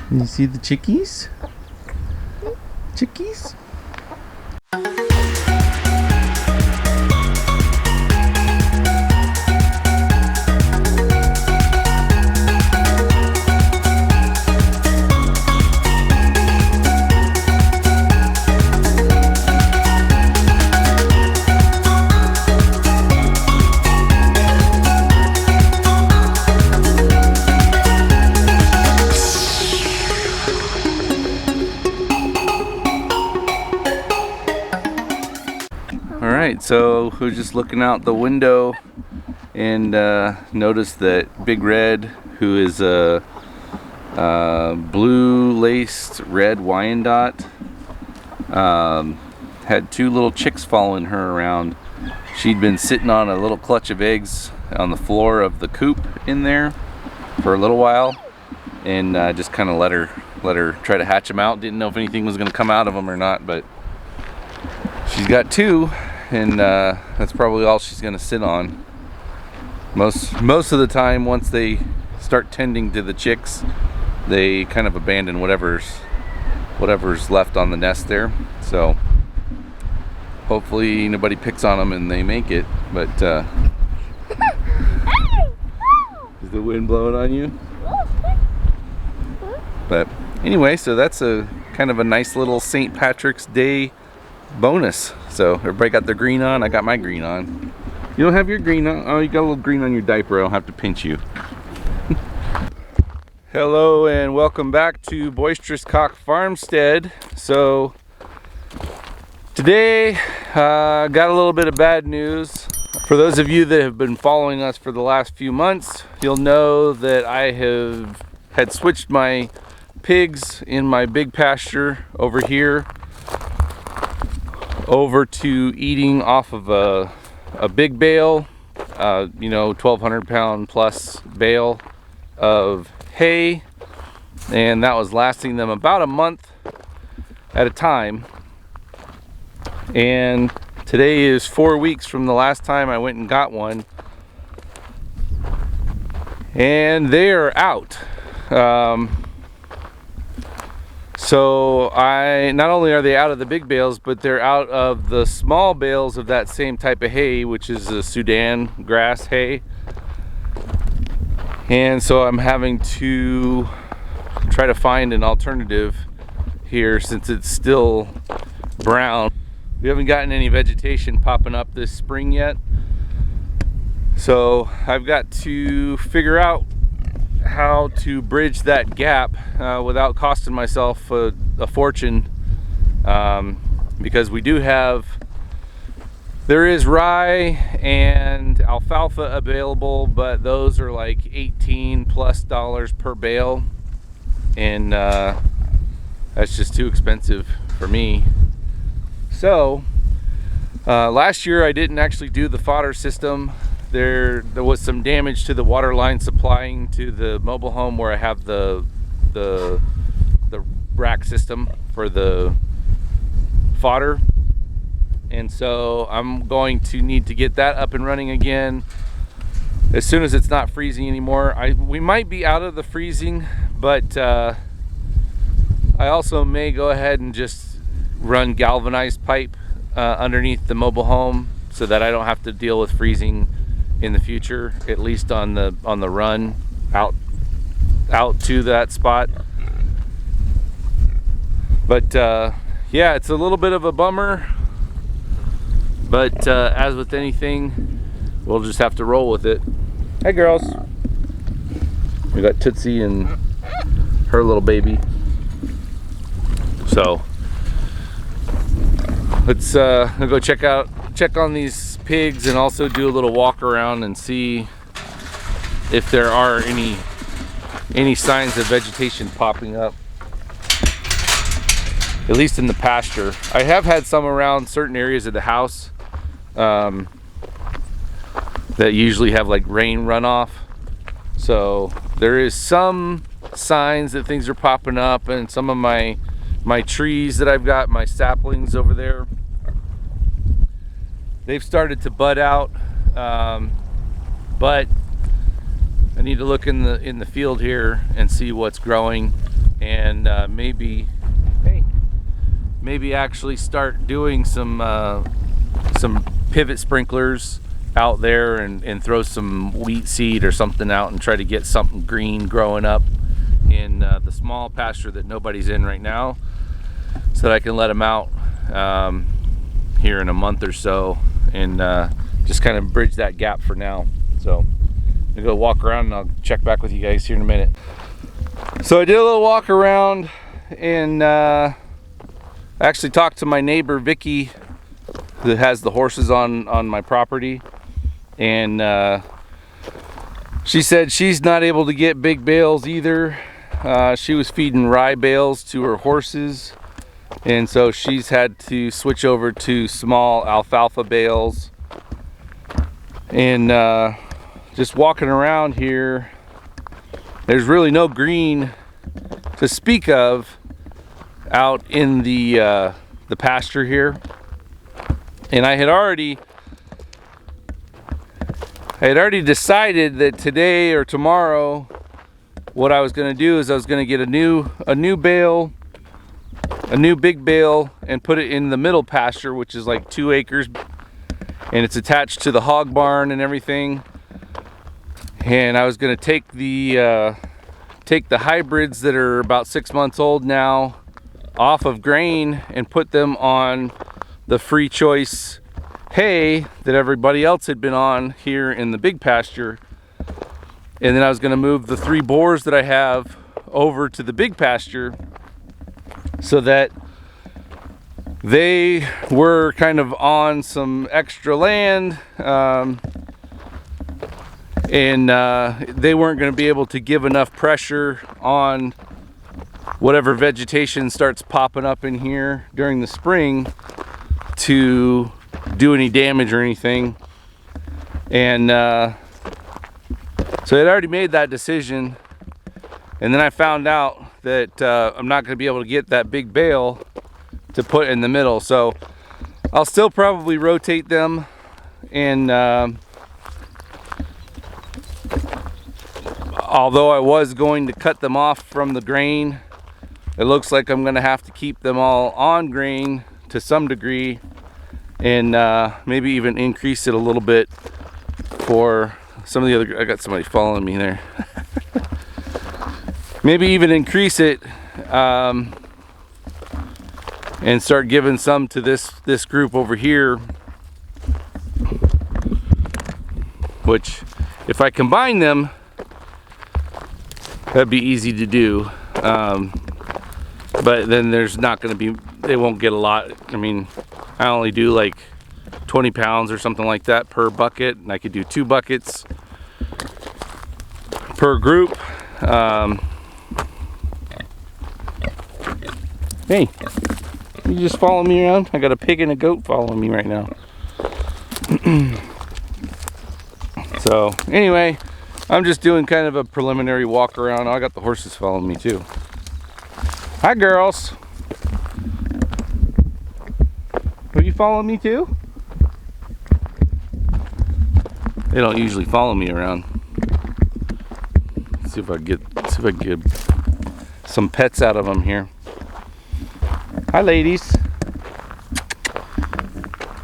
You see the chickies? Chickies? Alright, so we're just looking out the window and noticed that Big Red, who is a blue-laced red Wyandotte, had two little chicks following her around. She'd been sitting on a little clutch of eggs on the floor of the coop in there for a little while, and just kind of let her try to hatch them out. Didn't know if anything was going to come out of them or not, but she's got two, and that's probably all she's going to sit on. Most of the time, once they start tending to the chicks, they kind of abandon whatever's left on the nest there. So hopefully nobody picks on them and they make it. But is the wind blowing on you? But anyway, so that's a kind of a nice little St. Patrick's Day bonus. So everybody got their green on. I got my green on. You don't have your green on? Oh, you got a little green on your diaper. I don't have to pinch you. Hello and welcome back to Boisterous Cock Farmstead. So today got a little bit of bad news. For those of you that have been following us for the last few months, you'll know that I had switched my pigs in my big pasture over here over to eating off of a big bale, 1,200 pound plus bale of hay, and that was lasting them about a month at a time. And today is 4 weeks from the last time I went and got one, and they are out. So not only are they out of the big bales, but they're out of the small bales of that same type of hay, which is a Sudan grass hay. And so I'm having to try to find an alternative here since it's still brown. We haven't gotten any vegetation popping up this spring yet. So I've got to figure out how to bridge that gap without costing myself a fortune, because there is rye and alfalfa available, but those are like $18+ per bale, and that's just too expensive for me. So last year I didn't actually do the fodder system. There was some damage to the water line supplying to the mobile home where I have the rack system for the fodder, and so I'm going to need to get that up and running again as soon as it's not freezing anymore. We might be out of the freezing, but I also may go ahead and just run galvanized pipe underneath the mobile home so that I don't have to deal with freezing in the future, at least on the run out to that spot. But yeah, it's a little bit of a bummer, but as with anything, we'll just have to roll with it. Hey girls, we got Tootsie and her little baby. So let's go check on these pigs and also do a little walk around and see if there are any signs of vegetation popping up, at least in the pasture. I have had some around certain areas of the house that usually have like rain runoff, so there is some signs that things are popping up, and some of my trees that I've got, my saplings over there, they've started to bud out, but I need to look in the field here and see what's growing. and maybe actually start doing some pivot sprinklers out there and throw some wheat seed or something out and try to get something green growing up in the small pasture that nobody's in right now, so that I can let them out here in a month or so and just kind of bridge that gap for now. So I'm gonna go walk around and I'll check back with you guys here in a minute. So I did a little walk around and actually talked to my neighbor Vicky, who has the horses on my property, and she said she's not able to get big bales either. She was feeding rye bales to her horses, and so she's had to switch over to small alfalfa bales. And just walking around here, there's really no green to speak of out in the pasture here. And I had already decided that today or tomorrow what I was going to do is I was going to get a new bale, a new big bale, and put it in the middle pasture, which is like 2 acres, and it's attached to the hog barn and everything. And I was going to take the hybrids that are about 6 months old now off of grain and put them on the free choice hay that everybody else had been on here in the big pasture. And then I was going to move the 3 boars that I have over to the big pasture so that they were kind of on some extra land, and they weren't going to be able to give enough pressure on whatever vegetation starts popping up in here during the spring to do any damage or anything. And so I'd already made that decision, and then I found out that I'm not going to be able to get that big bale to put in the middle. So I'll still probably rotate them, and although I was going to cut them off from the grain, it looks like I'm going to have to keep them all on grain to some degree, and maybe even increase it a little bit for some of the other. I got somebody following me there. Maybe even increase it and start giving some to this group over here, which if I combine them, that'd be easy to do. But then there's not going to be, they won't get a lot. I mean, I only do like 20 pounds or something like that per bucket, and I could do 2 buckets per group. Hey, you just follow me around? I got a pig and a goat following me right now. So anyway, I'm just doing kind of a preliminary walk around. I got the horses following me too. Hi girls. Are you following me too? They don't usually follow me around. Let's see if I can get some pets out of them here. Hi ladies.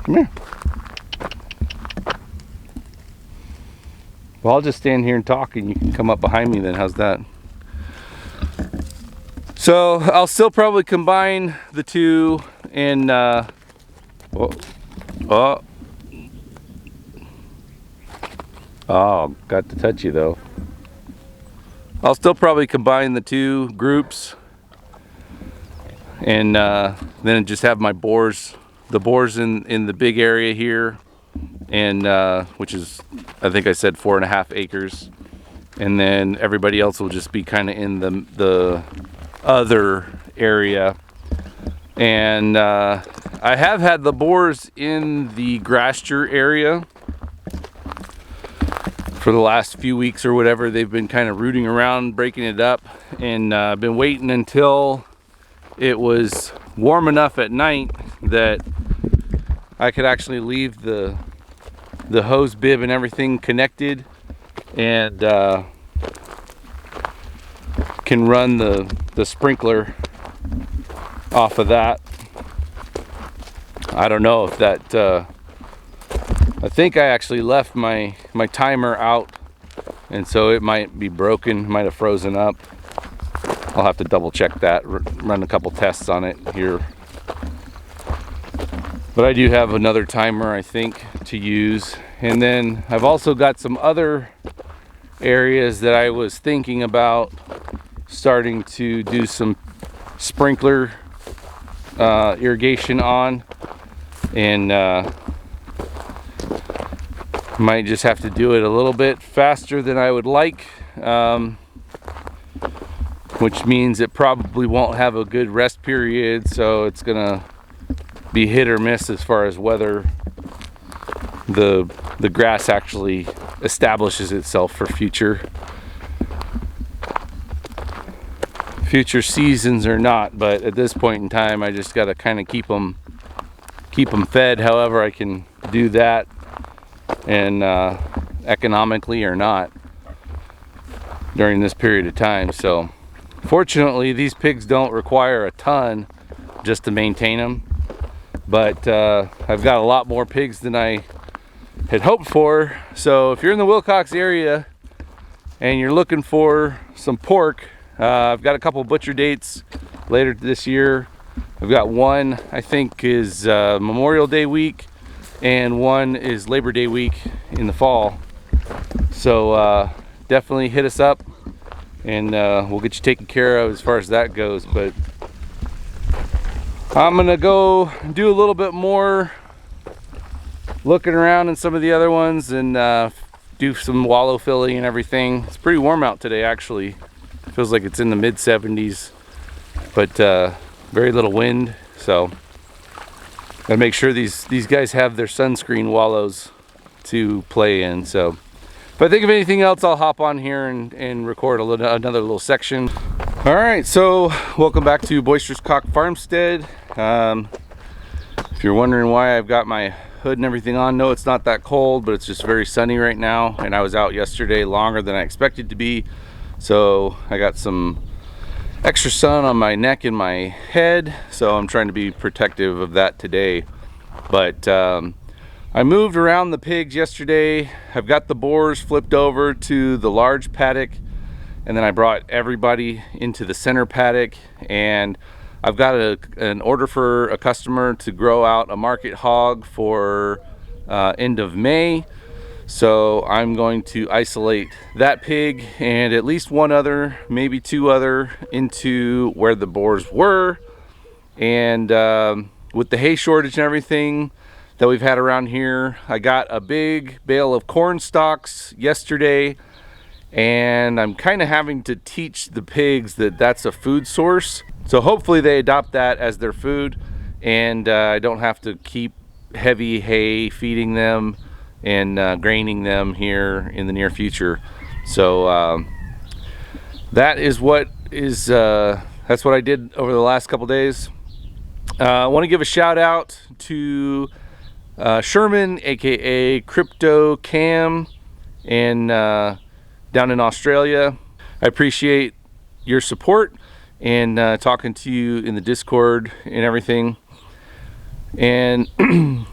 Come here. Well, I'll just stand here and talk, and you can come up behind me then. How's that? So I'll still probably combine the 2 and oh, got to touch you though. I'll still probably combine the 2 groups, and then just have my boars, the boars in the big area here, and which is, I think I said 4.5 acres, and then everybody else will just be kind of in the other area. And I have had the boars in the grasture area for the last few weeks or whatever. They've been kind of rooting around, breaking it up, and I've been waiting until it was warm enough at night that I could actually leave the hose bib and everything connected, and can run the the sprinkler off of that. I don't know if that, I think I actually left my timer out, and so it might be broken, might have frozen up. I'll have to double check that, run a couple tests on it here. But I do have another timer, I think, to use. And then I've also got some other areas that I was thinking about starting to do some sprinkler irrigation on, and might just have to do it a little bit faster than I would like, which means it probably won't have a good rest period, so it's gonna be hit or miss as far as whether the grass actually establishes itself for future seasons or not. But at this point in time, I just got to kind of keep them fed however I can do that, and economically or not during this period of time. So fortunately, these pigs don't require a ton just to maintain them, but I've got a lot more pigs than I had hoped for. So if you're in the Wilcox area and you're looking for some pork, I've got a couple butcher dates later this year. I've got one I think is Memorial Day week, and one is Labor Day week in the fall. So definitely hit us up, and we'll get you taken care of as far as that goes. But I'm gonna go do a little bit more looking around in some of the other ones, and do some wallow filling and everything. It's pretty warm out today, actually. It feels like it's in the mid 70s, but very little wind, so gotta make sure these guys have their sunscreen wallows to play in. So if I think of anything else, I'll hop on here and record another little section. All right, so welcome back to Boisterous Cock Farmstead. If you're wondering why I've got my hood and everything on, no, it's not that cold, but it's just very sunny right now, and I was out yesterday longer than I expected to be, so I got some extra sun on my neck and my head, so I'm trying to be protective of that today. But I moved around the pigs yesterday. I've got the boars flipped over to the large paddock, and then I brought everybody into the center paddock, and I've got an order for a customer to grow out a market hog for end of May. So I'm going to isolate that pig and at least one other, maybe two other, into where the boars were. And with the hay shortage and everything that we've had around here, I got a big bale of corn stalks yesterday, and I'm kind of having to teach the pigs that that's a food source. So hopefully they adopt that as their food, and I don't have to keep heavy hay feeding them and graining them here in the near future. So that's what I did over the last couple days. I want to give a shout out to Sherman, aka Crypto Cam, and down in Australia. I appreciate your support and talking to you in the Discord and everything. And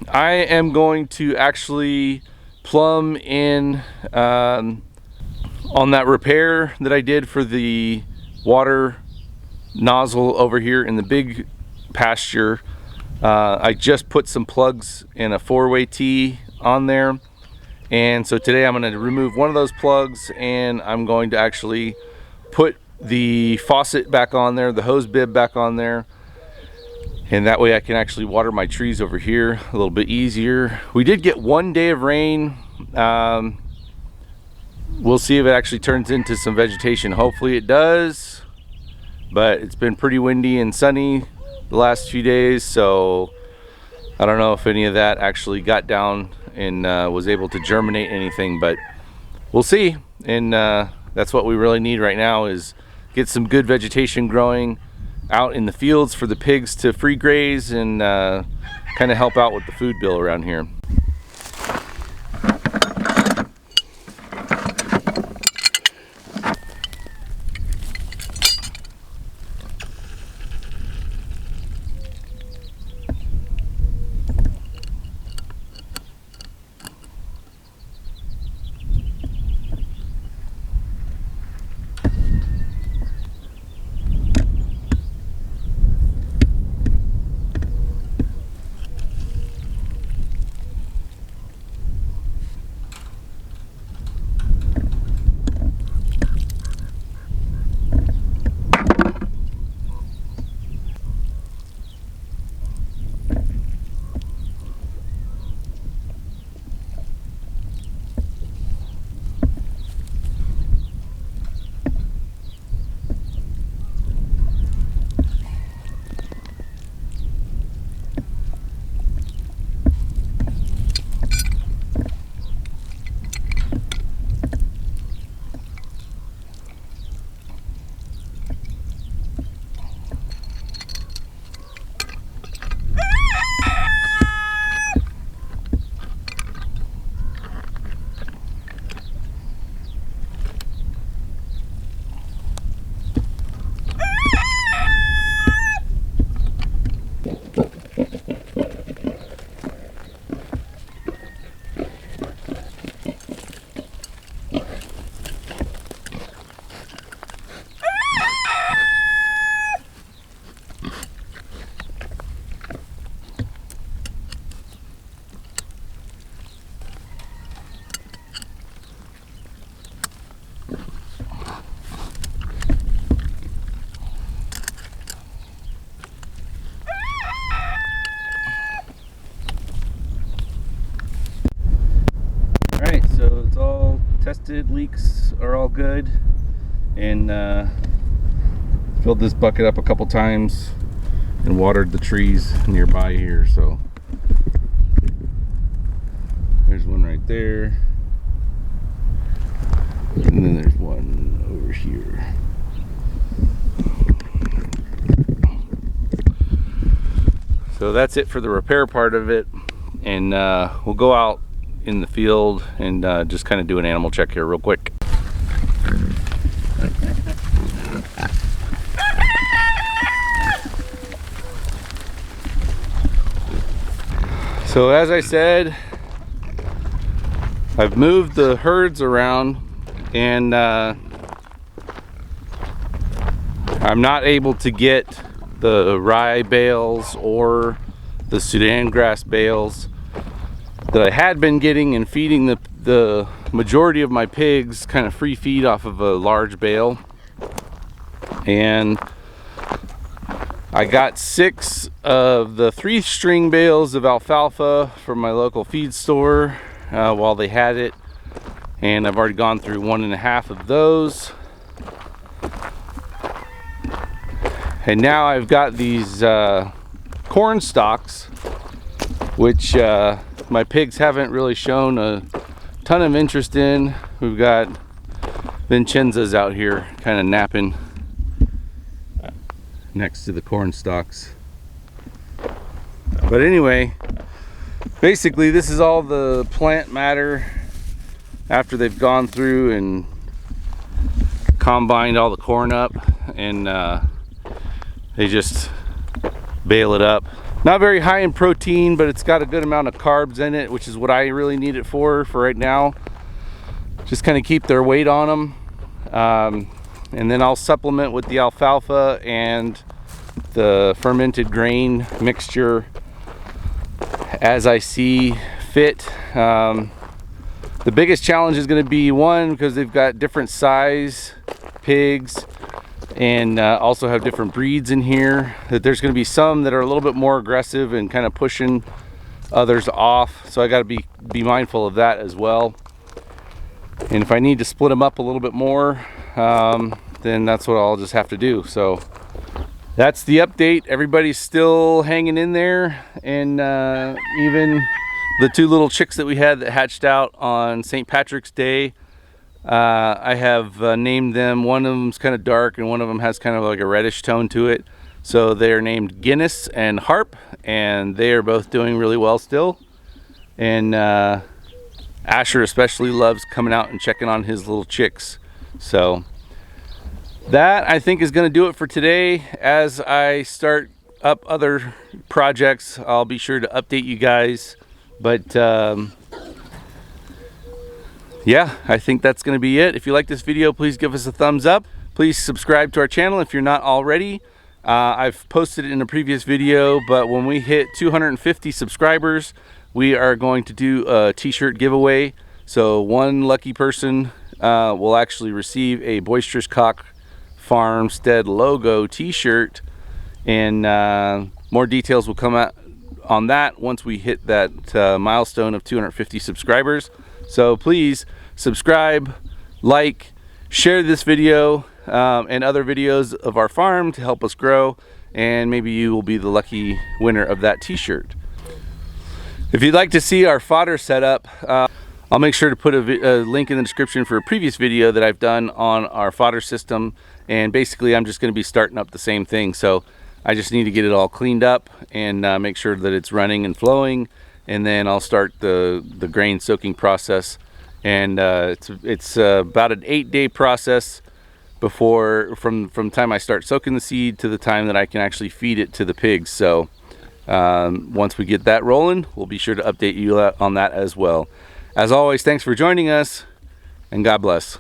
I am going to actually plumb in on that repair that I did for the water nozzle over here in the big pasture. I just put some plugs in a 4-way T on there, and so today I'm going to remove one of those plugs, and I'm going to actually put the faucet back on there, the hose bib back on there, and that way I can actually water my trees over here a little bit easier. We did get 1 day of rain. We'll see if it actually turns into some vegetation. Hopefully it does, but it's been pretty windy and sunny the last few days, so I don't know if any of that actually got down and was able to germinate anything, but we'll see. And that's what we really need right now, is get some good vegetation growing out in the fields for the pigs to free graze and kind of help out with the food bill around here. tested, leaks are all good, and filled this bucket up a couple times and watered the trees nearby here. So there's one right there, and then there's one over here. So that's it for the repair part of it, and we'll go out in the field and just kind of do an animal check here real quick. So as I said, I've moved the herds around, and I'm not able to get the rye bales or the Sudan grass bales that I had been getting and feeding the majority of my pigs kind of free feed off of a large bale. And I got 6 of the 3-string bales of alfalfa from my local feed store while they had it, and I've already gone through 1.5 of those. And now I've got these corn stalks, which my pigs haven't really shown a ton of interest in. We've got Vincenzas out here kind of napping next to the corn stalks. But anyway, basically this is all the plant matter after they've gone through and combined all the corn up, and they just bale it up. Not very high in protein, but it's got a good amount of carbs in it, which is what I really need it for right now. Just kind of keep their weight on them. And then I'll supplement with the alfalfa and the fermented grain mixture as I see fit. The biggest challenge is going to be, one, because they've got different size pigs, and also have different breeds in here, that there's going to be some that are a little bit more aggressive and kind of pushing others off, so I got to be mindful of that as well. And if I need to split them up a little bit more, then that's what I'll just have to do. So that's the update. Everybody's still hanging in there, and even the 2 little chicks that we had that hatched out on St. Patrick's Day, I have named them. One of them's kind of dark and one of them has kind of like a reddish tone to it. So they're named Guinness and Harp, and they are both doing really well still. And Asher especially loves coming out and checking on his little chicks. So that, I think, is going to do it for today. As I start up other projects, I'll be sure to update you guys. But yeah, I think that's going to be it. If you like this video, please give us a thumbs up. Please subscribe to our channel if you're not already. I've posted it in a previous video, but when we hit 250 subscribers, we are going to do a t-shirt giveaway. So one lucky person will actually receive a Boisterous Cock Farmstead logo t-shirt, and more details will come out on that once we hit that milestone of 250 subscribers. So please subscribe, like, share this video and other videos of our farm to help us grow, and maybe you will be the lucky winner of that t-shirt. If you'd like to see our fodder setup, I'll make sure to put a link in the description for a previous video that I've done on our fodder system. And basically I'm just going to be starting up the same thing, so I just need to get it all cleaned up and make sure that it's running and flowing, and then I'll start the grain soaking process. And it's about an 8-day process from time I start soaking the seed to the time that I can actually feed it to the pigs. So once we get that rolling, we'll be sure to update you on that as well. As always, thanks for joining us, and God bless.